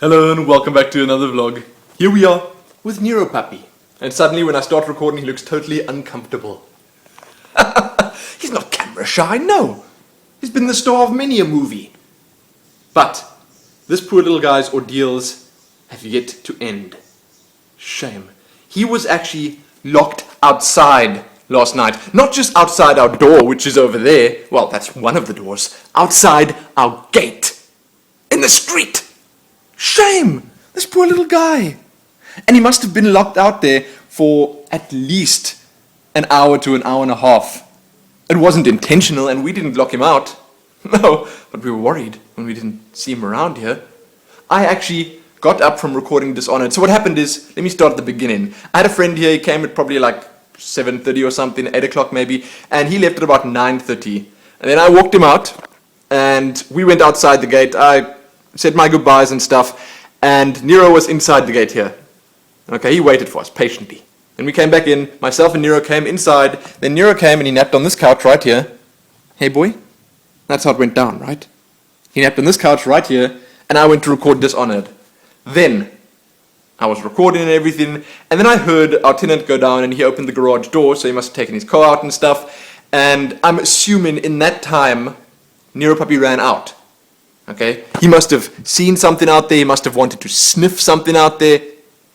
Hello and welcome back to another vlog. Here we are with Nero Puppy. And suddenly when I start recording he looks totally uncomfortable. He's not camera shy, no. He's been the star of many a movie. But this poor little guy's ordeals have yet to end. Shame. He was actually locked outside last night. Not just outside our door, which is over there. Well, that's one of the doors. Outside our gate. In the street. Shame! This poor little guy. And he must have been locked out there for at least an hour to an hour and a half. It wasn't intentional and we didn't lock him out. No, but we were worried when we didn't see him around here. I actually got up from recording Dishonored. So what happened is, let me start at the beginning. I had a friend here, he came at probably like 7:30 or something, 8 o'clock maybe, and he left at about 9:30. And then I walked him out and we went outside the gate. I said my goodbyes and stuff, and Nero was inside the gate here. Okay, he waited for us patiently. Then we came back in, myself and Nero came inside, then Nero came and he napped on this couch right here. Hey boy, that's how it went down, right? He napped on this couch right here, and I went to record Dishonored. Then, I was recording and everything, and then I heard our tenant go down and he opened the garage door, so he must have taken his car out and stuff, and I'm assuming in that time, Nero Puppy ran out. Okay, he must have seen something out there, he must have wanted to sniff something out there,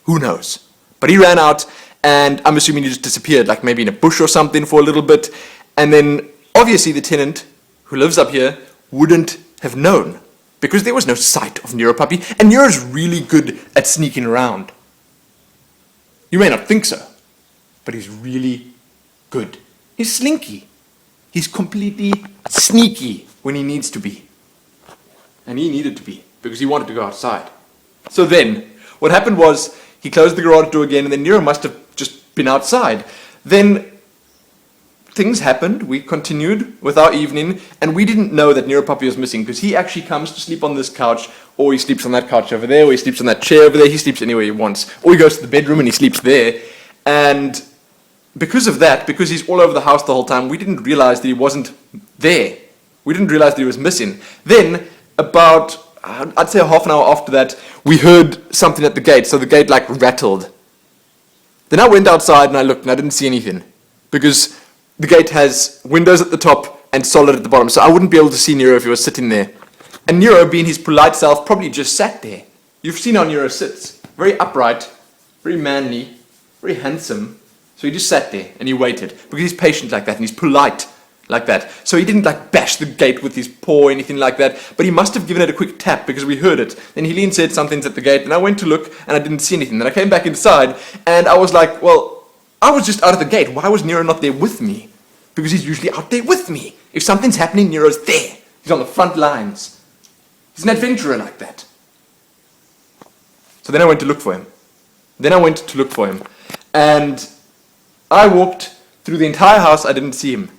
who knows. But he ran out, and I'm assuming he just disappeared, like maybe in a bush or something for a little bit, and then obviously the tenant who lives up here wouldn't have known, because there was no sight of Nero Puppy, and Nero's really good at sneaking around. You may not think so, but he's really good. He's slinky. He's completely sneaky when he needs to be. And he needed to be, because he wanted to go outside. So then, what happened was, he closed the garage door again, and then Nero must have just been outside. Then, things happened, we continued with our evening, and we didn't know that Nero Puppy was missing, because he actually comes to sleep on this couch, or he sleeps on that couch over there, or he sleeps on that chair over there, he sleeps anywhere he wants. Or he goes to the bedroom and he sleeps there. And because of that, because he's all over the house the whole time, we didn't realize that he wasn't there. We didn't realize that he was missing. Then, about, I'd say half an hour after that, we heard something at the gate, so the gate like rattled. Then I went outside and I looked and I didn't see anything, because the gate has windows at the top and solid at the bottom, so I wouldn't be able to see Nero if he was sitting there. And Nero, being his polite self, probably just sat there. You've seen how Nero sits. Very upright, very manly, very handsome. So he just sat there and he waited, because he's patient like that and he's polite like that. So he didn't like bash the gate with his paw or anything like that, but he must have given it a quick tap because we heard it. Then Helene said something's at the gate and I went to look and I didn't see anything. Then I came back inside and I was like, well, I was just out of the gate. Why was Nero not there with me? Because he's usually out there with me. If something's happening, Nero's there. He's on the front lines. He's an adventurer like that. So then I went to look for him. And I walked through the entire house, I didn't see him.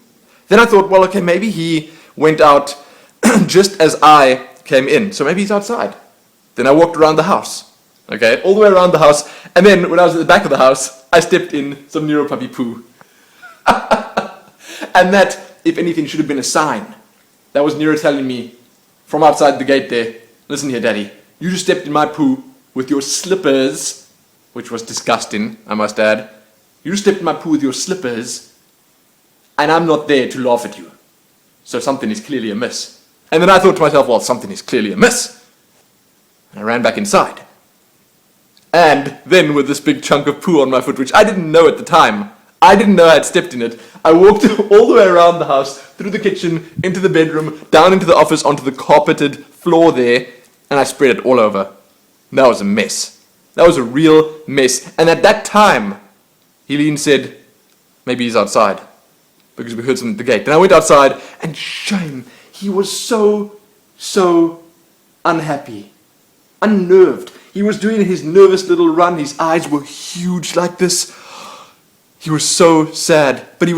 Then I thought, well, okay, maybe he went out just as I came in. So maybe he's outside. Then I walked around the house. Okay, all the way around the house. And then when I was at the back of the house, I stepped in some Nero Puppy poo. And that, if anything, should have been a sign. That was Nero telling me from outside the gate there, listen here, Daddy, you just stepped in my poo with your slippers, which was disgusting, I must add. You just stepped in my poo with your slippers, and I'm not there to laugh at you. So something is clearly amiss. And then I thought to myself, well, something is clearly amiss. And I ran back inside. And then with this big chunk of poo on my foot, which I didn't know at the time, I didn't know I had stepped in it, I walked all the way around the house, through the kitchen, into the bedroom, down into the office, onto the carpeted floor there, and I spread it all over. That was a mess. That was a real mess. And at that time, Helene said, maybe he's outside, because we heard something at the gate. Then I went outside, and shame, he was so unhappy, unnerved. He was doing his nervous little run, his eyes were huge like this. He was so sad. But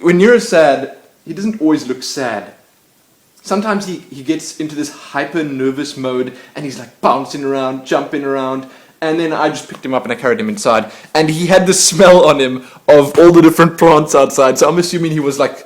when Nero's sad, he doesn't always look sad. Sometimes he gets into this hyper nervous mode, and he's like bouncing around, jumping around, and then I just picked him up and I carried him inside, and he had the smell on him of all the different plants outside, so I'm assuming he was like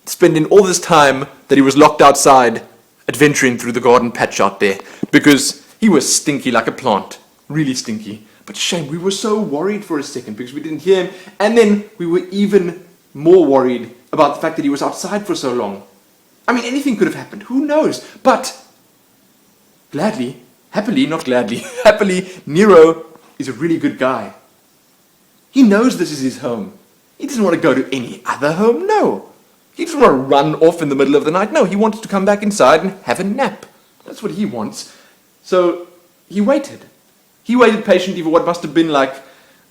spending all this time that he was locked outside adventuring through the garden patch out there, because He was stinky like a plant. Really stinky. But shame, we were so worried for a second because we didn't hear him. And then we were even more worried about the fact that he was outside for so long. I mean, anything could have happened. Who knows? But happily, Nero is a really good guy. He knows this is his home. He doesn't want to go to any other home, no. He doesn't want to run off in the middle of the night. No, he wants to come back inside and have a nap. That's what he wants. So he waited. He waited patiently for what must have been like,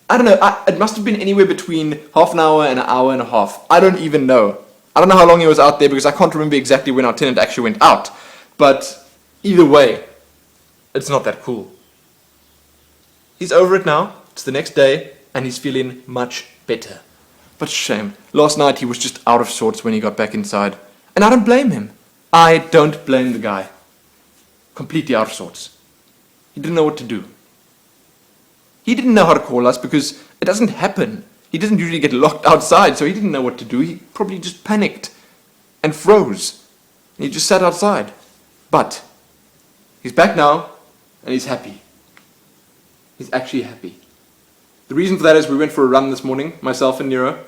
I don't know, it must have been anywhere between half an hour and an hour and a half. I don't even know. I don't know how long he was out there because I can't remember exactly when our tenant actually went out. But either way, it's not that cool. He's over it now. It's the next day and he's feeling much better. But shame. Last night he was just out of sorts when he got back inside. And I don't blame him. I don't blame the guy. Completely out of sorts. He didn't know what to do. He didn't know how to call us because it doesn't happen. He doesn't usually get locked outside, so he didn't know what to do. He probably just panicked and froze. And he just sat outside. But he's back now and he's happy. He's actually happy. The reason for that is we went for a run this morning, myself and Nero.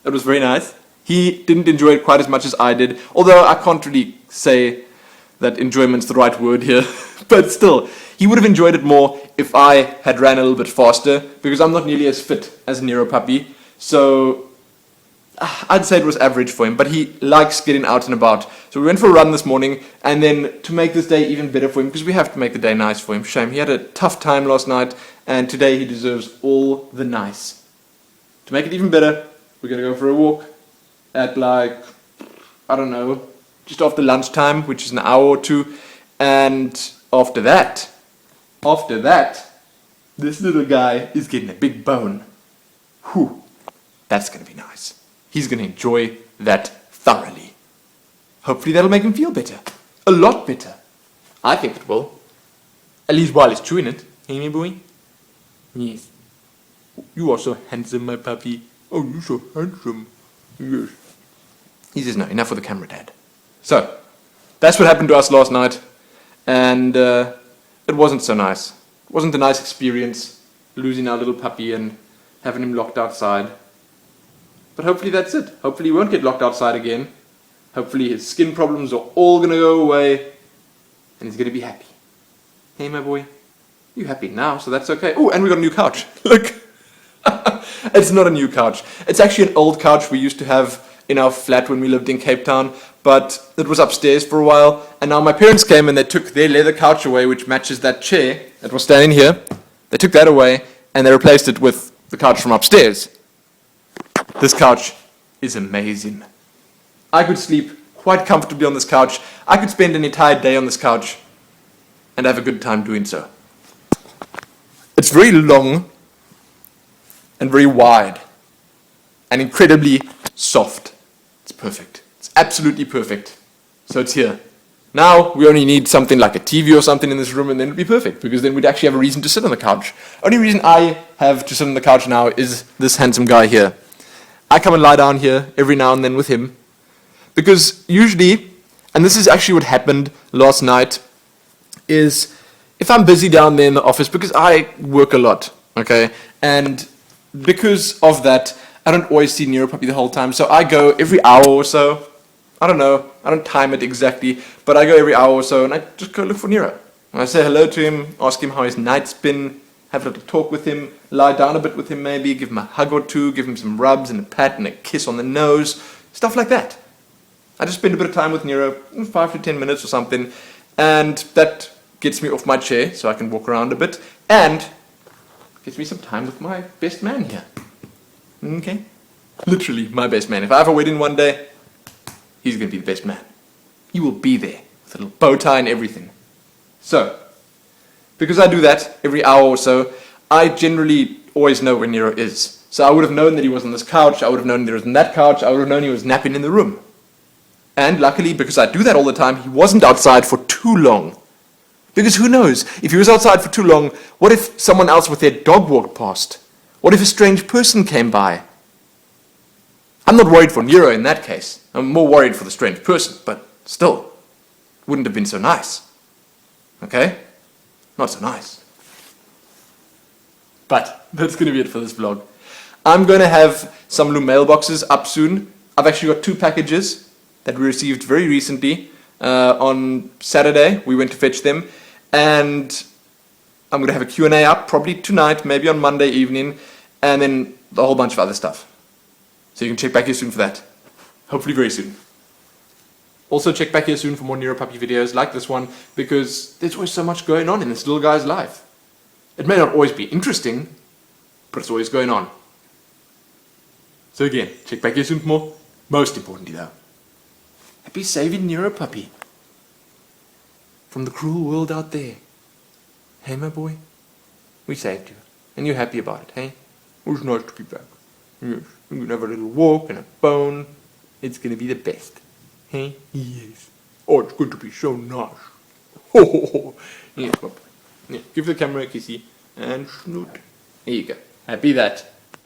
It was very nice. He didn't enjoy it quite as much as I did, although I can't really say that enjoyment's the right word here. But still, he would have enjoyed it more if I had ran a little bit faster, because I'm not nearly as fit as Nero puppy. So I'd say it was average for him, but he likes getting out and about. So we went for a run this morning, and then to make this day even better for him, because we have to make the day nice for him. Shame, he had a tough time last night, and today he deserves all the nice. To make it even better, we're going to go for a walk at like, I don't know, just after lunchtime, which is an hour or two. And after that, this little guy is getting a big bone. Whew, that's going to be nice. He's going to enjoy that thoroughly. Hopefully that'll make him feel better. A lot better. I think it will. At least while he's chewing it. Hey, my boy? Yes. You are so handsome, my puppy. Oh, you're so handsome. Yes. He says, no, enough with the camera, Dad. So, that's what happened to us last night. And it wasn't so nice. It wasn't a nice experience, losing our little puppy and having him locked outside. But hopefully that's it. Hopefully he won't get locked outside again. Hopefully his skin problems are all going to go away. And he's going to be happy. Hey, my boy. You're happy now, so that's okay. Oh, and we got a new couch. Look. It's not a new couch. It's actually an old couch we used to have in our flat when we lived in Cape Town. But it was upstairs for a while. And now my parents came and they took their leather couch away, which matches that chair that was standing here. They took that away and they replaced it with the couch from upstairs. This couch is amazing. I could sleep quite comfortably on this couch. I could spend an entire day on this couch and have a good time doing so. It's very long and very wide and incredibly soft. It's perfect. It's absolutely perfect. So it's here. Now we only need something like a TV or something in this room and then it'd be perfect, because then we'd actually have a reason to sit on the couch. Only reason I have to sit on the couch now is this handsome guy here. I come and lie down here every now and then with him, because usually, and this is actually what happened last night, is if I'm busy down there in the office, because I work a lot, okay, and because of that, I don't always see Nero Puppy the whole time, so I go every hour or so. I don't know, I don't time it exactly, but I go every hour or so and I just go look for Nero. And I say hello to him, ask him how his night's been, have a little talk with him, lie down a bit with him maybe, give him a hug or two, give him some rubs and a pat and a kiss on the nose, stuff like that. I just spend a bit of time with Nero, 5 to 10 minutes or something, and that gets me off my chair so I can walk around a bit, and gets me some time with my best man here. Okay? Literally my best man. If I have a wedding one day, he's going to be the best man. He will be there with a little bow tie and everything. So, because I do that every hour or so, I generally always know where Nero is. So I would have known that he was on this couch, I would have known that he was on that couch, I would have known he was napping in the room. And luckily, because I do that all the time, he wasn't outside for too long. Because who knows, if he was outside for too long, what if someone else with their dog walked past? What if a strange person came by? I'm not worried for Nero in that case. I'm more worried for the strange person, but still, wouldn't have been so nice. Okay? Not so nice. But that's going to be it for this vlog. I'm going to have some new mailboxes up soon. I've actually got 2 packages that we received very recently. On Saturday, we went to fetch them. And I'm going to have a Q&A up, probably tonight, maybe on Monday evening. And then a whole bunch of other stuff. So you can check back here soon for that. Hopefully very soon. Also check back here soon for more Nero Puppy videos like this one, because there's always so much going on in this little guy's life. It may not always be interesting, but it's always going on. So again, check back here soon for more. Most importantly though, happy saving Nero Puppy from the cruel world out there. Hey my boy, we saved you, and you're happy about it, hey? It was nice to be back. Yes, we can have a little walk and a bone. It's gonna be the best. Hey? Yes. Oh, it's going to be so nice. Ho ho ho. Yes, my boy. Yeah, give the camera a kissy and snoot. There you go. Happy that.